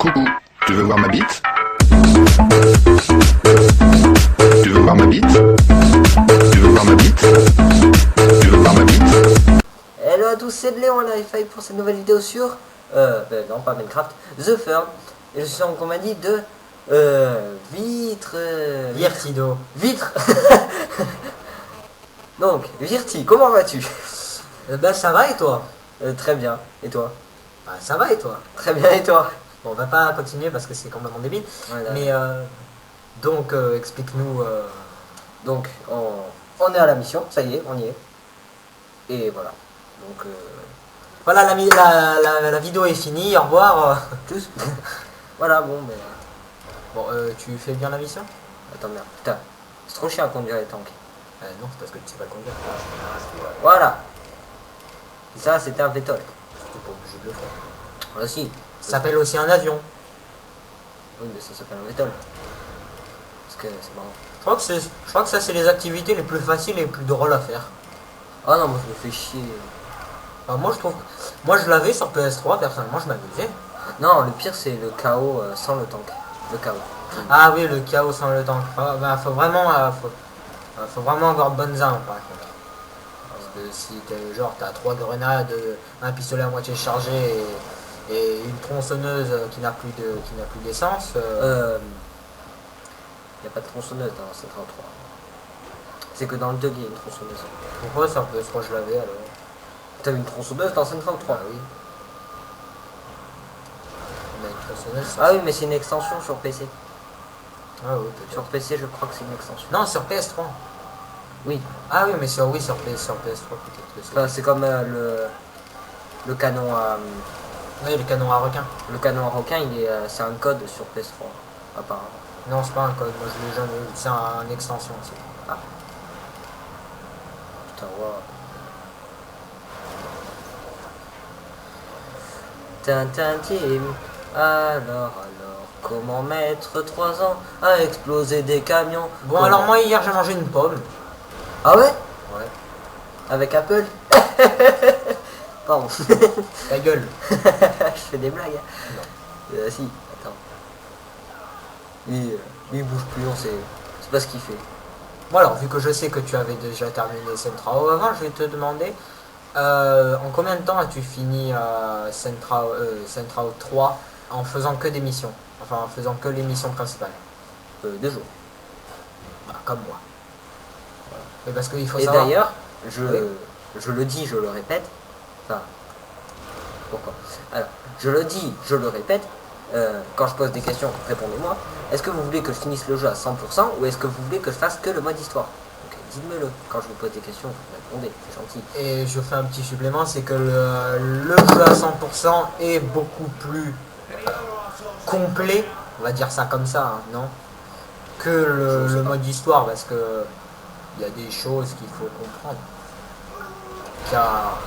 Coucou, tu veux voir ma bite? Tu veux voir ma bite? Tu veux voir ma bite? Tu veux voir ma bite? Hello à tous, c'est Léon à l'Hi-Fi pour cette nouvelle vidéo sur, non pas Minecraft, The Firm. Et je suis en compagnie de, Virtido. Vitre. Donc, Virti, comment vas-tu? Ben ça va et toi? Très bien, et toi? Bah ça va et toi? Très bien, et toi? Bon, on va pas continuer parce que c'est complètement débile. Ouais, là, Mais donc explique-nous. Donc, on est à la mission, ça y est, on y est. Et voilà. Donc, Voilà, la vidéo est finie, au revoir. tous. Voilà, bon, mais... Bon, tu fais bien la mission? Attends, merde, putain. C'est trop chiant à conduire les tanks. Non, c'est parce que tu sais pas conduire. Voilà. Et ça, c'était un vétol. T'es pas obligé de le faire. Voilà, si. Ça s'appelle aussi un avion. Oui, mais ça s'appelle un vétol. Parce que c'est marrant. Je crois que ça c'est les activités les plus faciles et les plus drôles à faire. Ah non, moi je me fais chier. Enfin, moi je l'avais sur PS3, personnellement je m'amusais. Non, le pire c'est le chaos sans le tank. Le chaos. Ah oui, le chaos sans le tank. Ah, bah, faut vraiment avoir de bonnes armes par contre. Parce que si t'as 3 grenades, un pistolet à moitié chargé et une tronçonneuse qui n'a plus d'essence. Il n'y a pas de tronçonneuse dans C33. C'est que dans le 2 il y a une tronçonneuse. Pourquoi ça peut se je l'avais alors? T'avais une tronçonneuse dans C33? Ah oui. Mais une tronçonneuse, ça, Ah oui, mais c'est une extension sur PC. Ah oui, peut-être. Sur PC, je crois que c'est une extension. Non, sur PS3. Oui. Ah oui, mais sur PS3 peut-être que c'est. Enfin, c'est comme le canon à... Oui, le canon à requin. Le canon à requin, c'est un code sur PS3, apparemment. Non, c'est pas un code, moi je l'ai jamais eu. C'est une extension aussi. Ah. Putain, wow. Tintin Tim, alors, comment mettre 3 ans à exploser des camions? Bon, Comment- alors moi hier j'ai mangé une pomme. Ah ouais? Ouais. Avec Apple? Pardon. Ta gueule. Je fais des blagues. Hein. Non. Si, attends. Lui, il bouge plus, on sait. C'est pas ce qu'il fait. Bon alors, vu que je sais que tu avais déjà terminé Centrao avant, je vais te demander en combien de temps as-tu fini Centrao 3 en faisant que des missions? Enfin, en faisant que les missions principales. 2 jours. Bah, comme moi. Mais parce qu'il faut Et savoir... d'ailleurs, Oui. je le dis, je le répète. Enfin, pourquoi? Alors, je le dis, je le répète. Quand je pose des questions, répondez-moi. Est-ce que vous voulez que je finisse le jeu à 100% ou est-ce que vous voulez que je fasse que le mode histoire? Donc, dites-moi-le. Quand je vous pose des questions, vous répondez. C'est gentil. Et je fais un petit supplément, c'est que le jeu à 100% est beaucoup plus complet, on va dire ça comme ça, hein, non? Que le mode histoire, parce que il y a des choses qu'il faut comprendre. Car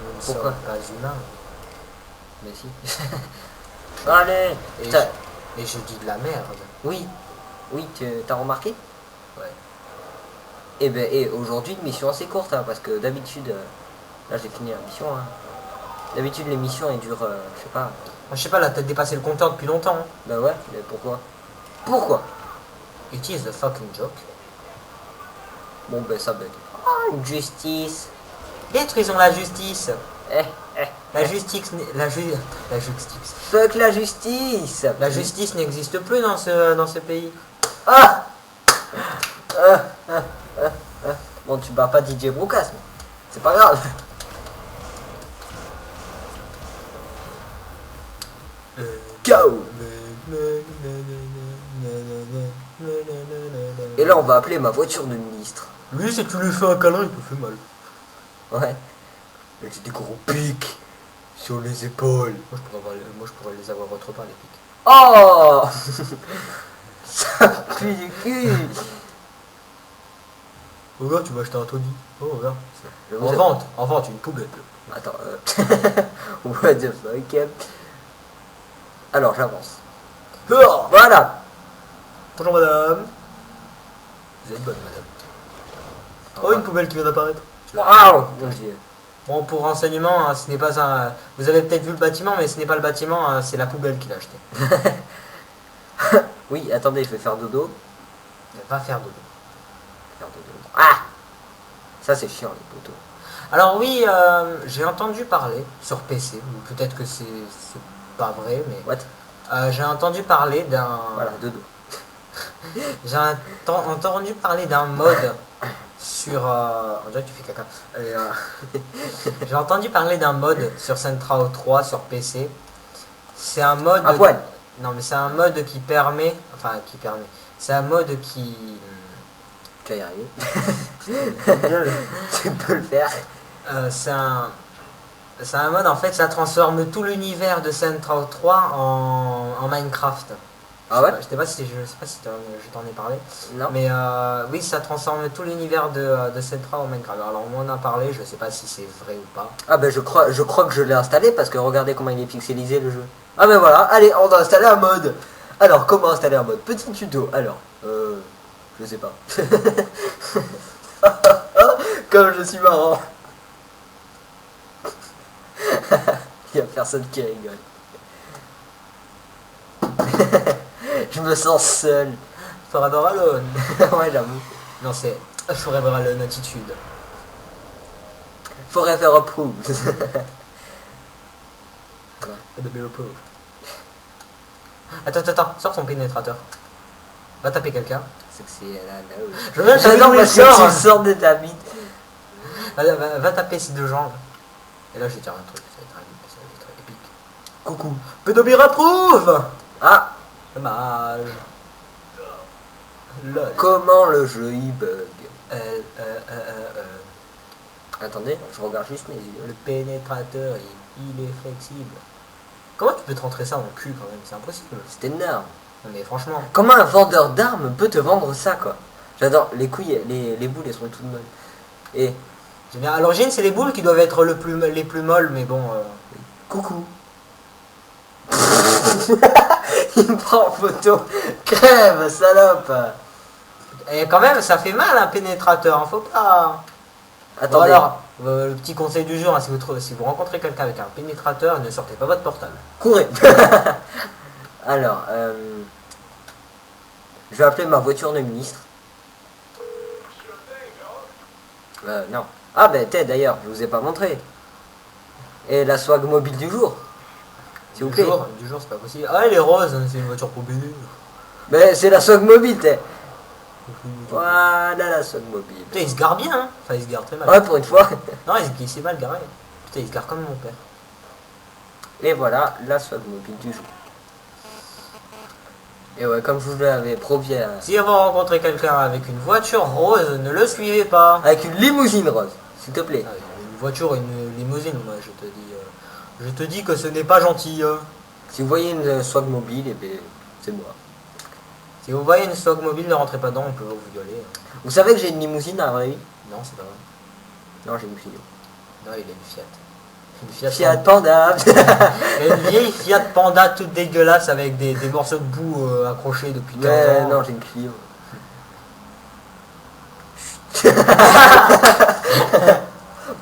nous ne Pourquoi? sommes pas humains. Mais si. Allez. Et Putain. et je dis de la merde. Oui. Oui, t'as remarqué? Ouais. Et aujourd'hui, une mission assez courte, hein, parce que d'habitude, là j'ai fini la mission. Hein. D'habitude, les missions elles durent, je sais pas. Je sais pas, là t'as dépassé le compteur depuis longtemps. Hein. Bah ouais, mais pourquoi? Pourquoi? It is a fucking joke. Bon, ben ça bug. Oh, une justice. Détruisons la justice. Eh, La justice, la justice. fuck la justice. La justice n'existe plus dans ce pays. Ah, Bon, tu bats pas DJ Brocas, mais c'est pas grave. Go. Et là, on va appeler ma voiture de ministre. Lui, si tu lui fais un câlin, il te fait mal. Ouais. Mais j'ai des gros pics sur les épaules. Moi, je pourrais les avoir autre part, les pics. Oh. Ça pue du cul. Regarde, tu vas acheter un Tony. Oh, regarde. Je En vous ai- vente, une poubelle. Attends, what the fuck. Alors, j'avance. Oh, Voilà. bonjour madame. Vous êtes bonne madame. Oh, une poubelle qui vient d'apparaître. Waouh. Mon Dieu. Bon, pour renseignement, hein, ce n'est pas un... Vous avez peut-être vu le bâtiment, mais ce n'est pas le bâtiment, hein, c'est la poubelle qu'il a acheté. Oui, attendez, je vais faire dodo. Va faire dodo. Faire dodo. Ah! Ça c'est chiant les poteaux. Alors oui, j'ai entendu parler sur PC, ou peut-être que c'est pas vrai, mais... What? J'ai entendu parler d'un... Voilà, dodo. J'ai entendu parler d'un mode sur... On dirait que tu fais caca. J'ai entendu parler d'un mode sur Central 3 sur PC. C'est un mode... À poil. Non, mais c'est un mode qui permet... Enfin, qui permet... C'est un mode qui... Tu vas y arriver. Tu peux le faire. C'est un mode, en fait, ça transforme tout l'univers de Central 3 en Minecraft. Ah ouais? Je sais pas si je t'en ai parlé. Non. Mais oui, ça transforme tout l'univers de Central en Minecraft. Alors on m'en a parlé, je sais pas si c'est vrai ou pas. Ah ben je crois que je l'ai installé parce que regardez comment il est pixelisé le jeu. Ah ben voilà, allez, on va installer un mode. Alors comment installer un mode? Petit tuto. Alors, je sais pas. Comme je suis marrant. Il y a personne qui rigole. Je me sens seul. Forever Alone. Ouais, j'avoue. Non, c'est Forever Alone attitude. Forever approved. Attends, sors ton pénétrateur. Va taper quelqu'un. C'est que c'est là. Je veux bien J'adore que parce que tu sors de ta bite. va taper ces deux jambes. Et là, je vais dire un truc, ça va être épique. Coucou. Pédobir approuve. Ah, Dommage. Lol. comment le jeu il bug? Euh. Attendez, je regarde juste mes yeux. Le pénétrateur, il est flexible. Comment tu peux te rentrer ça dans le cul quand même? C'est impossible. C'est énorme. Non, mais franchement. Comment un vendeur d'armes peut te vendre ça, quoi? J'adore. Les couilles, les boules, elles sont toutes molles. Et J'aime bien. À l'origine, c'est les boules qui doivent être les plus molles, mais bon. coucou. Il me prend en photo. Crève, salope. Et quand même, ça fait mal un pénétrateur, hein, faut pas. Bon, Attendez. alors, le petit conseil du jour, hein, si vous rencontrez quelqu'un avec un pénétrateur, ne sortez pas votre portable. Courez. Alors, je vais appeler ma voiture de ministre. Non. Ah ben, d'ailleurs, je vous ai pas montré. Et la swag mobile du jour. S'il vous plaît. Du jour, c'est pas possible. Ah, elle est rose, hein, c'est une voiture pour bébé. Ben, c'est la swag mobile, Voilà la swag mobile. Putain, il se gare bien, hein. Enfin, il se gare très mal. Ouais, pour une fois. Non, il s'est mal garé. Putain, il se gare comme mon père. Et voilà la swag mobile du jour. Et ouais, comme je vous l'avais promis, Si vous rencontrez quelqu'un avec une voiture rose, ne le suivez pas. avec une limousine rose, s'il te plaît. Ah, une voiture, une limousine, moi, je te dis que ce n'est pas gentil. Si vous voyez une swag mobile, et ben, c'est moi. Si vous voyez une swag mobile, ne rentrez pas dedans, on peut vous violer. Vous savez que j'ai une limousine à vrai avis? Non, c'est pas vrai. Non, j'ai une Clio. Non, il a une Fiat. Une Fiat, Fiat Panda. Et une vieille Fiat Panda toute dégueulasse avec des morceaux de boue accrochés depuis 15 Mais ans. non, j'ai une Clio.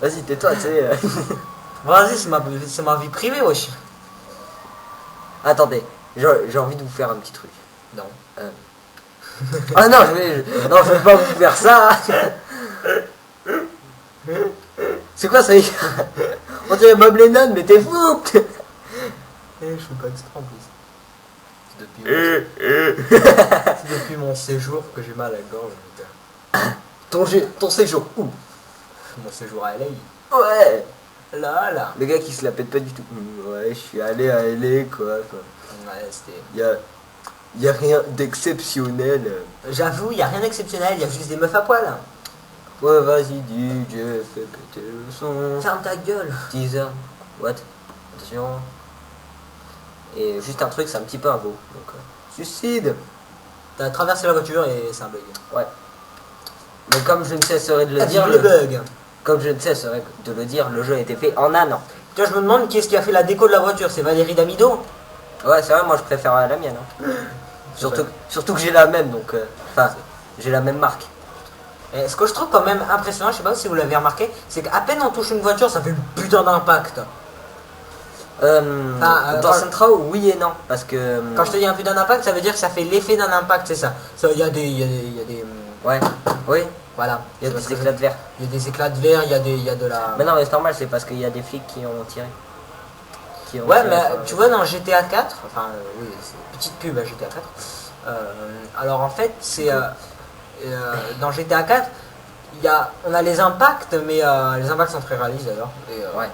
Vas-y, tais-toi, tu sais. Vas-y, c'est ma vie privée, wesh. Attendez, j'ai envie de vous faire un petit truc. Non. Ah non, je vais pas vous faire ça. C'est quoi ça? On dirait Bob Lennon, mais t'es fou. Je suis pas exprès en plus. C'est depuis mon séjour que j'ai mal à la gorge. Ton séjour où? Mon séjour à LA. Ouais. Là. Le gars qui se la pète pas du tout. Ouais, je suis allé à LA quoi. Ouais, c'était... Y a rien d'exceptionnel. J'avoue, y a rien d'exceptionnel, y a juste des meufs à poil. Ouais, vas-y, DJ, fais péter le son. Ferme ta gueule. Teaser. What? Attention. Et juste un truc, c'est un petit peu un beau. Donc, suicide. T'as traversé la voiture et c'est un bug. Ouais. Mais comme je ne cesserai de le dire, le bug. comme je ne cesserai de le dire, le jeu a été fait en un an. Tiens, je me demande qui est-ce qui a fait la déco de la voiture, c'est Valérie Damido? Ouais, c'est vrai, moi je préfère la mienne. Hein. Surtout que j'ai la même, donc... Enfin, j'ai la même marque. Et ce que je trouve quand même impressionnant, je sais pas si vous l'avez remarqué, c'est qu'à peine on touche une voiture, ça fait une putain d'impact. Dans quand- Central, oui et non, parce que... Quand je te dis un putain d'impact, ça veut dire que ça fait l'effet d'un impact, c'est ça. Il y a des... Ouais, oui, voilà. il y a Tu vois ce des que éclats de verre. il y a des éclats de verre, il y a de la... Mais non, mais c'est normal, c'est parce qu'il y a des flics qui ont tiré. Ouais, mais tu vois, dans GTA 4, enfin, oui, c'est une petite pub à GTA 4. Alors en fait, c'est dans GTA 4, on a les impacts, mais les impacts sont très réalistes d'ailleurs. Ouais.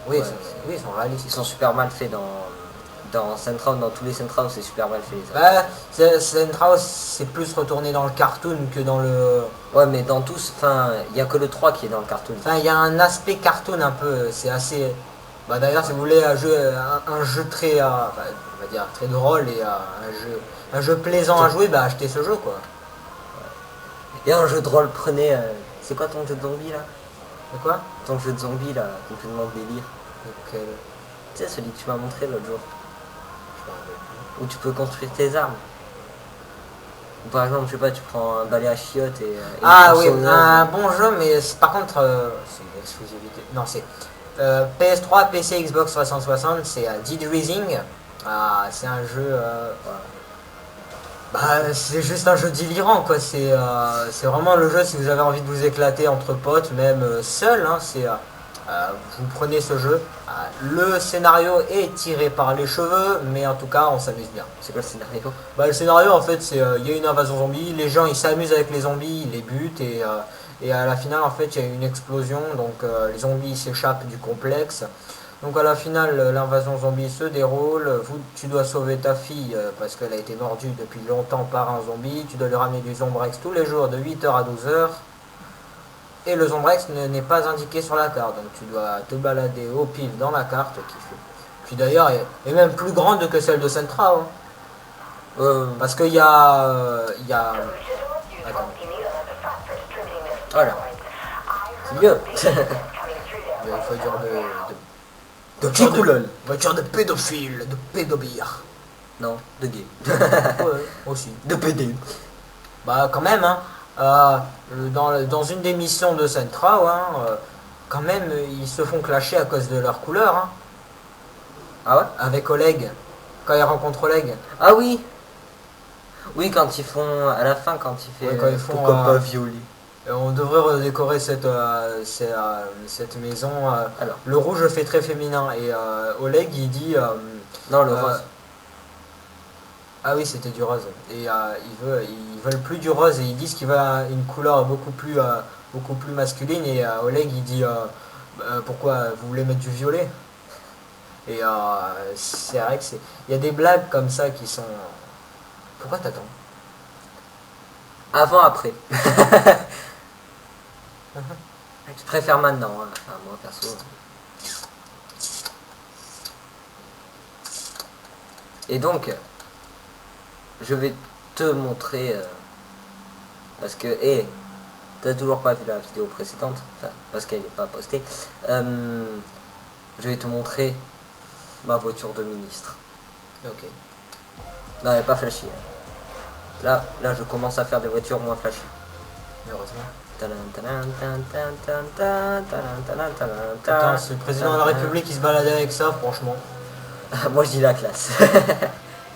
Oui, ouais, oui, ils sont réalistes. Ils sont super mal faits dans Central, dans tous les Central, c'est super mal fait. Les impacts. Ouais, Central, c'est plus retourné dans le cartoon que dans le... Ouais, mais dans tous, enfin, il n'y a que le 3 qui est dans le cartoon. Enfin, il y a un aspect cartoon un peu, c'est assez... Bah d'ailleurs, si vous voulez un jeu très, enfin, on va dire, très drôle et un jeu plaisant à jouer, bah achetez ce jeu, quoi. Et un jeu de rôle, prenez... c'est quoi ton jeu de zombie, là? De quoi? Ton jeu de zombie, là, complètement délire. Donc, Tu sais, celui que tu m'as montré l'autre jour. Où tu peux construire tes armes. Ou par exemple, je sais pas, tu prends un balai à chiottes et ah une oui, tronçonneuse. un bon jeu, mais par contre, c'est une exclusivité. Non, c'est PS3, PC, Xbox 360, c'est Dead Rising. C'est un jeu... Bah, c'est juste un jeu délirant, quoi. C'est vraiment le jeu si vous avez envie de vous éclater entre potes, même seul. Hein, vous prenez ce jeu. Le scénario est tiré par les cheveux, mais en tout cas, on s'amuse bien. C'est quoi le scénario? Bah, le scénario, en fait, c'est il y a une invasion zombie. Les gens, ils s'amusent avec les zombies, ils les butent et à la finale, en fait, il y a une explosion. Donc, les zombies s'échappent du complexe. Donc à la finale, l'invasion zombie se déroule. Tu dois sauver ta fille parce qu'elle a été mordue depuis longtemps par un zombie. Tu dois lui ramener du Zombrex tous les jours de 8h à 12h. Et le Zombrex n'est pas indiqué sur la carte. Donc tu dois te balader au pif dans la carte qui d'ailleurs est même plus grande que celle de Centra. Hein. Parce qu'il y a... Attends. Voilà. C'est mieux. Il faut dire De Kikulol. voiture de pédophile, de pédobire. Non, de gay. Ouais, aussi. De PD. Bah quand même, hein. Dans une des missions de Centra, hein, quand même, ils se font clasher à cause de leur couleur. Hein, Ah ouais? avec Oleg, quand ils rencontrent Oleg. Ah oui. Oui, quand ils font... À la fin, quand il fait... Ouais, quand ils font, pourquoi pas violer? On devrait redécorer cette maison. Alors. Le rouge fait très féminin et Oleg il dit... Non, le rose. Ah oui, c'était du rose. Et ils veulent plus du rose et ils disent qu'ils veulent une couleur beaucoup plus masculine. Et Oleg il dit pourquoi vous voulez mettre du violet? Et c'est vrai que il y a des blagues comme ça qui sont... Pourquoi t'attends? Avant, après. Je préfère maintenant, hein. Enfin, moi perso. Et donc, je vais te montrer, parce que, t'as toujours pas vu la vidéo précédente, enfin, parce qu'elle n'est pas postée. Je vais te montrer ma voiture de ministre. Ok. Non, elle n'est pas flashy. Là, je commence à faire des voitures moins flashy. Heureusement. Attends, Attends, c'est le président de la République qui se baladait avec ça, franchement. Moi je dis la classe.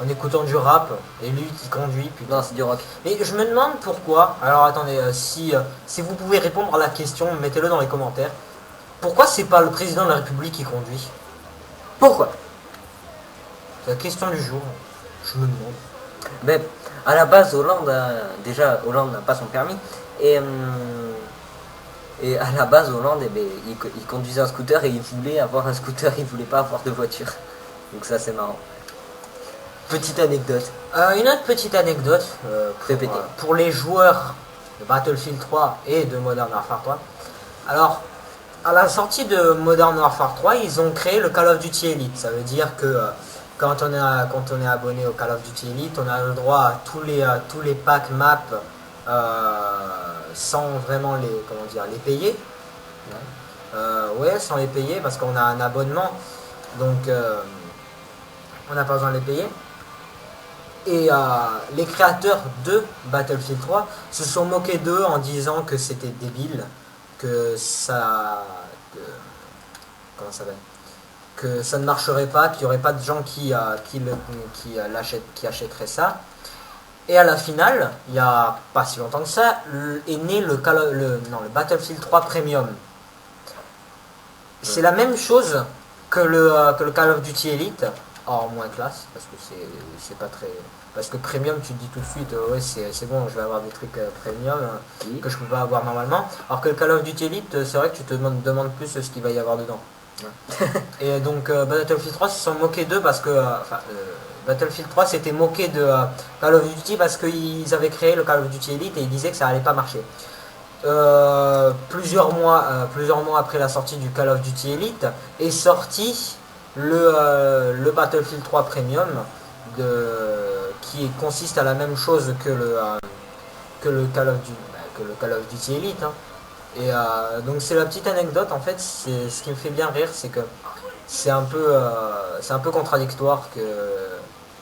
En écoutant du rap, et lui qui conduit, putain. Non, c'est du rock. Mais je me demande pourquoi, alors attendez, si vous pouvez répondre à la question, mettez-le dans les commentaires. Pourquoi c'est pas le président de la République qui conduit? Pourquoi? C'est la question du jour, je me demande. Mais à la base, Hollande n'a pas son permis. Et à la base, Hollande, il conduisait un scooter et il voulait avoir un scooter, il voulait pas avoir de voiture. Donc ça, c'est marrant. Petite anecdote. Une autre petite anecdote Répétez. pour les joueurs de Battlefield 3 et de Modern Warfare 3. Alors, à la sortie de Modern Warfare 3, ils ont créé le Call of Duty Elite. Ça veut dire que quand on est abonné au Call of Duty Elite, on a le droit à tous les packs maps sans vraiment les payer. Ouais, sans les payer parce qu'on a un abonnement. Donc, on n'a pas besoin de les payer. Et les créateurs de Battlefield 3 se sont moqués d'eux en disant que c'était débile, que ça... comment ça s'appelle, que ça ne marcherait pas, qu'il n'y aurait pas de gens qui achèteraient ça. Et à la finale, il n'y a pas si longtemps que ça, est né le Battlefield 3 Premium. C'est la même chose que le Call of Duty Elite, en moins classe, parce que c'est pas très... Parce que Premium, tu te dis tout de suite, ouais, c'est bon, je vais avoir des trucs Premium que je peux pas avoir normalement. Alors que le Call of Duty Elite, c'est vrai que tu te demandes plus ce qu'il va y avoir dedans. Ouais. Et donc Battlefield 3 se sont moqués d'eux parce que... Battlefield 3 s'était moqué de Call of Duty parce qu'ils avaient créé le Call of Duty Elite et ils disaient que ça allait pas marcher. Plusieurs mois après la sortie du Call of Duty Elite est sorti le Battlefield 3 Premium qui consiste à la même chose que le Call of Duty Elite, hein. Et donc c'est la petite anecdote en fait, c'est ce qui me fait bien rire, c'est que c'est un peu contradictoire que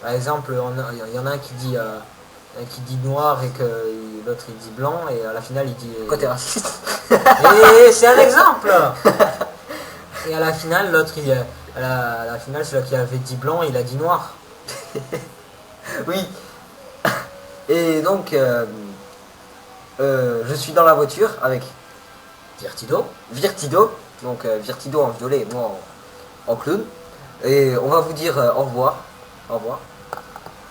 par exemple il y en a un qui dit noir et que l'autre il dit blanc et à la finale il dit... Côté raciste. Et c'est un exemple. Et à la finale l'autre à la finale celui qui avait dit blanc il a dit noir. Oui. Et donc je suis dans la voiture avec Virtido, donc Virtido en violet et moi en clown. Et on va vous dire au revoir. Au revoir.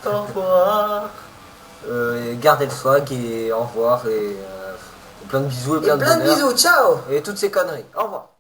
Au revoir. Gardez le swag et au revoir et plein de bisous et plein de bonheur. Bisous, ciao. Et toutes ces conneries. Au revoir.